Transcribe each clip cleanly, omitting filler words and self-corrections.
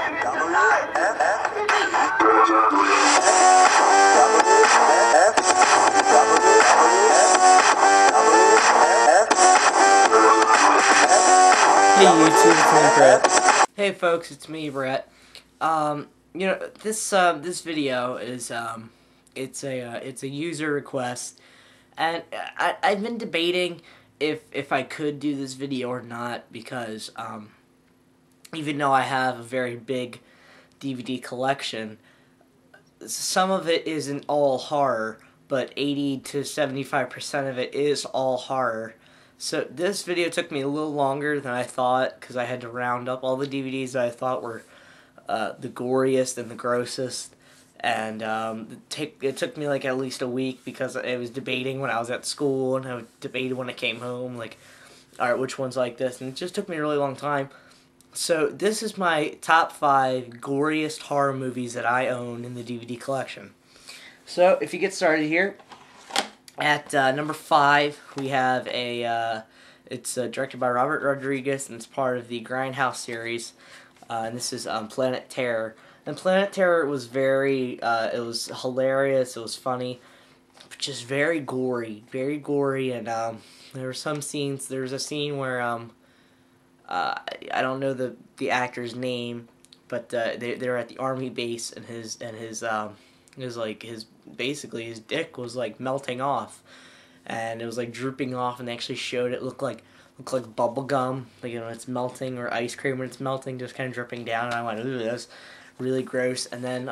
Hey YouTube, it's me, Brett. Hey folks, it's me, Brett. This video is it's a user request, and I've been debating if I could do this video or not, because even though I have a very big DVD collection, some of it isn't all horror, but 80 to 75% of it is all horror. So this video took me a little longer than I thought, because I had to round up all the DVDs that I thought were the goriest and the grossest. And it took me like at least a week, because I was debating when I was at school, and I debated when I came home, like, alright, which one's like this, and it just took me a really long time. So this is my top 5 goriest horror movies that I own in the DVD collection. So if you get started here, at number 5, we have it's directed by Robert Rodriguez, and it's part of the Grindhouse series, and this is Planet Terror. And Planet Terror was it was hilarious, it was funny, but just very gory, and there were some scenes. There was a scene where I don't know the actor's name, but they were at the army base, and his basically his dick was like melting off, and it was like drooping off, and they actually showed it looked like bubble gum, like, you know, it's melting, or ice cream when it's melting, just kind of dripping down. And I went, ooh, that's really gross. And then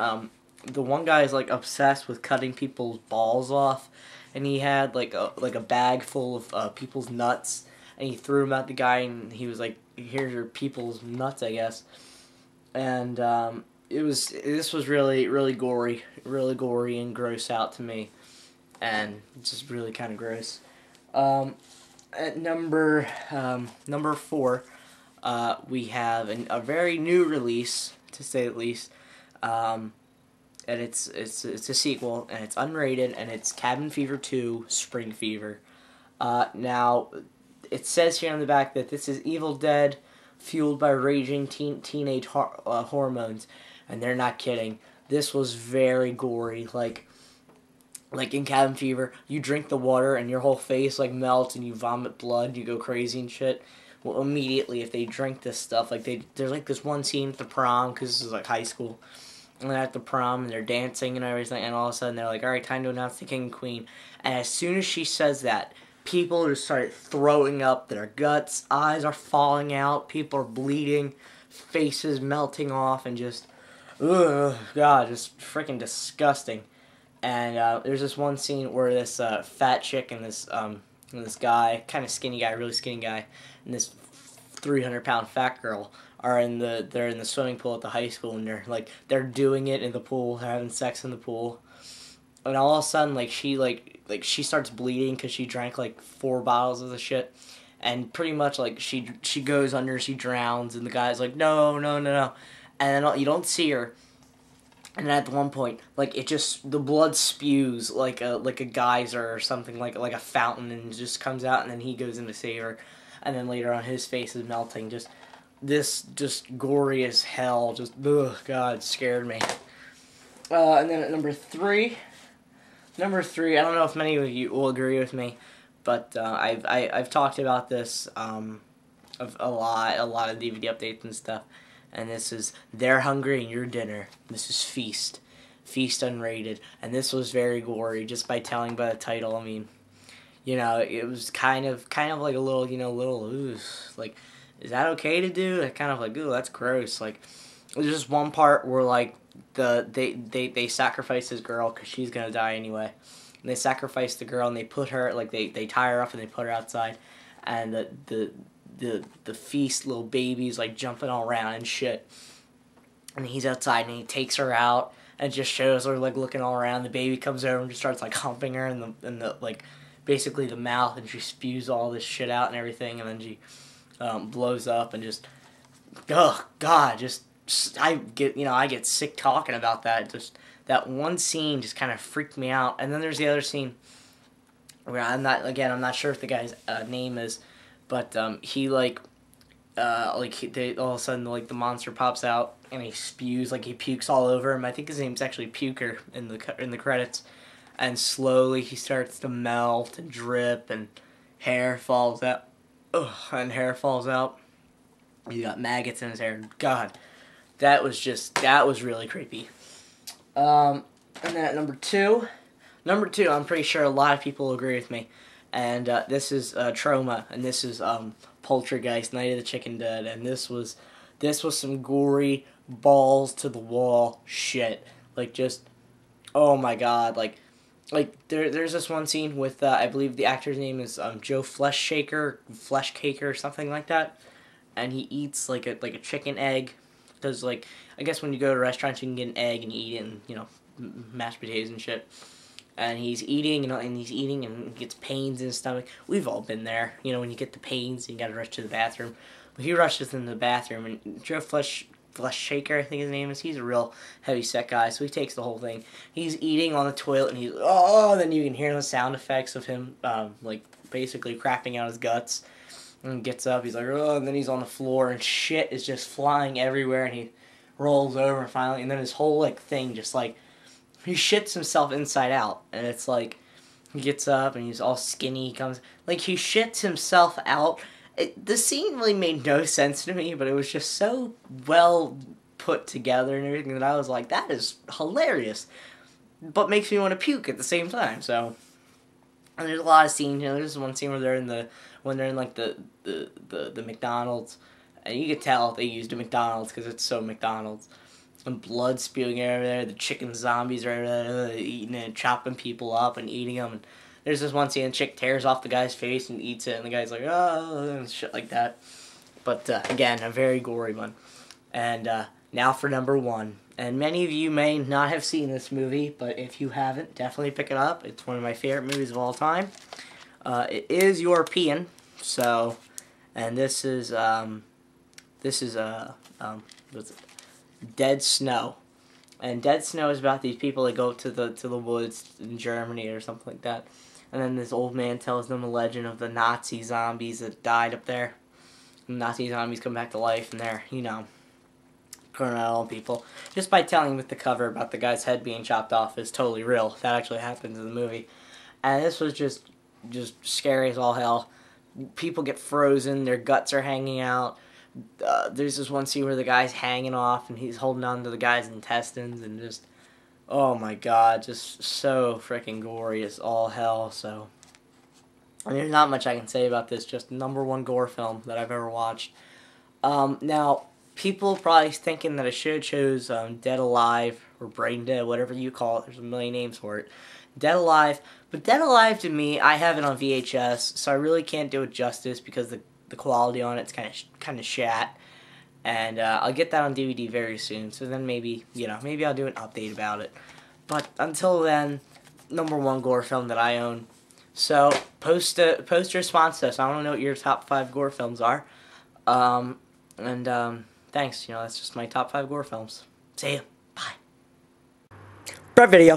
the one guy is like obsessed with cutting people's balls off, and he had like a bag full of people's nuts, and he threw them at the guy, and he was like, here's your people's nuts, I guess. And this was really gory and gross out to me, and just really kind of gross. At number 4, we have a very new release, to say the least, and it's a sequel, and it's unrated, and it's Cabin Fever 2: Spring Fever. Now, it says here on the back that this is Evil Dead fueled by raging teenage hormones. And they're not kidding. This was very gory. Like in Cabin Fever, you drink the water and your whole face like melts, and you vomit blood, you go crazy and shit. Well, immediately if they drink this stuff, like there's like this one scene at the prom, because this is like high school, and they're at the prom and they're dancing and everything, and all of a sudden they're like, all right, time to announce the king and queen. And as soon as she says that, people just start throwing up their guts, eyes are falling out, people are bleeding, faces melting off, and just, ugh, God, just freaking disgusting. And there's this one scene where this fat chick and this guy, kind of skinny guy, really skinny guy, and this 300-pound fat girl they're in the swimming pool at the high school, and they're doing it in the pool, they're having sex in the pool, and all of a sudden she starts bleeding because she drank like 4 bottles of the shit, and pretty much like she goes under, she drowns, and the guy's like, no, and then you don't see her, and at one point, like, the blood spews like a geyser or something, like a fountain, and it just comes out, and then he goes in to save her, and then later on his face is melting. Just gory as hell. Just, ugh, God, it scared me. And then at number 3, I don't know if many of you will agree with me, but I've talked about this of a lot of DVD updates and stuff. And this is They're Hungry and Your Dinner. This is Feast unrated, and this was very gory just by telling by the title. I mean, you know, it was kind of like a little, you know, ooh, like, is that okay to do? Like, kind of like, ooh, that's gross. Like, there's just one part where like they sacrifice this girl because she's gonna die anyway, and they sacrifice the girl, and they put her, like, they tie her up and they put her outside, and the feast little baby's like jumping all around and shit, and he's outside, and he takes her out and just shows her like looking all around. The baby comes over and just starts like humping her in the like basically the mouth, and she spews all this shit out and everything, and then she blows up, and just, oh God, I get sick talking about that. Just that one scene just kind of freaked me out. And then there's the other scene where I'm not sure if the guy's name is, but he, like, all of a sudden, like, the monster pops out and he spews, like, he pukes all over him. I think his name's actually Puker in the credits. And slowly he starts to melt and drip, and hair falls out. Ugh, and hair falls out. He got maggots in his hair. God, that was really creepy. And then at number two, I'm pretty sure a lot of people will agree with me. And this is Trauma, and this is Poultrygiest, Night of the Chicken Dead, and this was some gory, balls to the wall shit. Like, just, oh my god, like there's this one scene with I believe the actor's name is Joe Fleshcaker, or something like that, and he eats like a chicken egg, because, like, I guess when you go to restaurants you can get an egg and you eat it, and, you know, mashed potatoes and shit. And he's eating, you know, and he gets pains in his stomach. We've all been there, you know, when you get the pains and you gotta rush to the bathroom. Well, he rushes into the bathroom, and Joe Fleshcaker, I think his name is, he's a real heavy set guy, so he takes the whole thing. He's eating on the toilet, and then you can hear the sound effects of him, like, basically crapping out his guts. And gets up, he's like, oh, and then he's on the floor, and shit is just flying everywhere, and he rolls over finally, and then his whole, like, thing just, like, he shits himself inside out, and it's like, he gets up, and he's all skinny, he comes, like, he shits himself out. The scene really made no sense to me, but it was just so well put together and everything that I was like, that is hilarious, but makes me want to puke at the same time. So, and there's a lot of scenes, you know, there's one scene where they're in like the McDonald's, and you could tell they used a McDonald's because it's so McDonald's. And blood spewing everywhere, the chicken zombies are everywhere, eating and chopping people up and eating them. And there's this one scene, the chick tears off the guy's face and eats it, and the guy's like, oh, and shit like that. But, again, a very gory one. And, now for number one. And many of you may not have seen this movie, but if you haven't, definitely pick it up. It's one of my favorite movies of all time. It is European, so, and this is what's it? Dead Snow. And Dead Snow is about these people that go to the woods in Germany or something like that. And then this old man tells them a legend of the Nazi zombies that died up there. And Nazi zombies come back to life, and they're, you know, going out on people. Just by telling with the cover about the guy's head being chopped off is totally real. That actually happens in the movie. And this was just scary as all hell. People get frozen, their guts are hanging out. There's this one scene where the guy's hanging off and he's holding on to the guy's intestines, and just, oh my god, just so freaking gory as all hell. So, I mean, there's not much I can say about this, just number one gore film that I've ever watched. Now, people probably thinking that I should have chose Dead Alive or Brain Dead, whatever you call it. There's a million names for it. Dead Alive, but Dead Alive to me, I have it on VHS, so I really can't do it justice because the quality on it's kind of shat, and I'll get that on DVD very soon. So then maybe, you know, maybe I'll do an update about it. But until then, number one gore film that I own. So post your response to us. I want to know what your top 5 gore films are. Thanks. You know, that's just my top 5 gore films. See ya. Bye. Brett video.